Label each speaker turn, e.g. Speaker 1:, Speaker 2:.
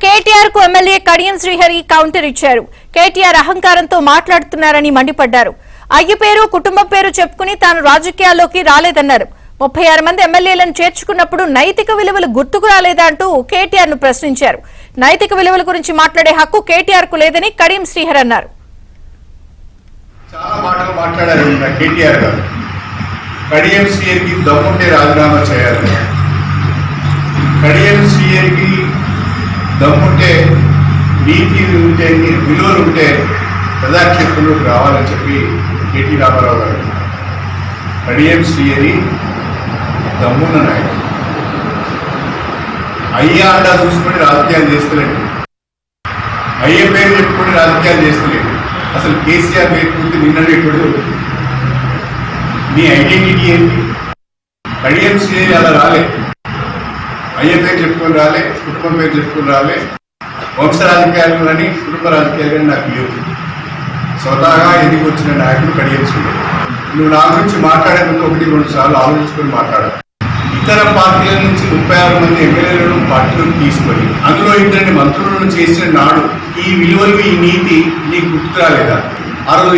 Speaker 1: కేటీఆర్ కు MLA Kadiyam Srihari counter ఇచ్చారు. కేటీఆర్ అహంకారంతో మాట్లాడుతున్నారని మండిపడ్డారు. అయ్య పేరు కుటుంబం పేరు చెప్పుకుని తాను రాజకీయాల్లోకి రాలేదన్నారు. 36 మంది ఎమ్మెల్యేలను చేర్చుకున్నప్పుడు నైతిక విలువలు గుర్తుకు రాలేదా అంటూ కేటీఆర్ ను ప్రశ్నించారు. నైతిక విలువల గురించి మాట్లాడే హక్కు కేటీఆర్ కు లేదని కడియం శ్రీహరి అన్నారు.
Speaker 2: చాలా మాటలు మాట్లాడారు కేటీఆర్ గారు. కడియం శ్రీహరికి దమ్ముంటే రాజీనామా చేయాలి, కడియం శ్రీహరికి దమ్ముంటే నీతి ఉంటే విలువలు ఉంటే ప్రజాక్షేత్రంలోకి రావాలని చెప్పి కేటీ రామారావు గారు. కడియం శ్రీహరి దమ్మున్న నాయకుడు. అయ్యా అండా చూసుకొని రాజకీయాలు చేస్తలేడు, అయ్య పేరు చెప్పుకొని రాజకీయాలు చేస్తలేడు. అసలు కేసీఆర్ పేరు పూర్తి నిన్ననేప్పుడు నీ ఐడెంటిటీ ఏంటి? కడియం శ్రీహరి అలా రాలే, అయ్య పేరు చెప్పుకొని రాలే, కుటుంబం పేరు చెప్పుకొని రాలే. వంశ రాజకీయాలు కానీ కుటుంబ రాజకీయాలు కానీ నాకు లేవు. స్వతహాగా ఎదిగి వచ్చిన నాయకుడు కడియం శ్రీహరి. నువ్వు నా గురించి మాట్లాడే ముందు 1-2 సార్లు ఆలోచించుకొని మాట్లాడాలి. ఇతర పార్టీల నుంచి 36 మంది ఎమ్మెల్యేలను పార్టీలోకి తీసుకొని అందులో 2 మంత్రులను చేసిన నాడు ఈ విలువలు ఈ నీతి నీకు గుర్తు రాలేదా? ఆ రోజు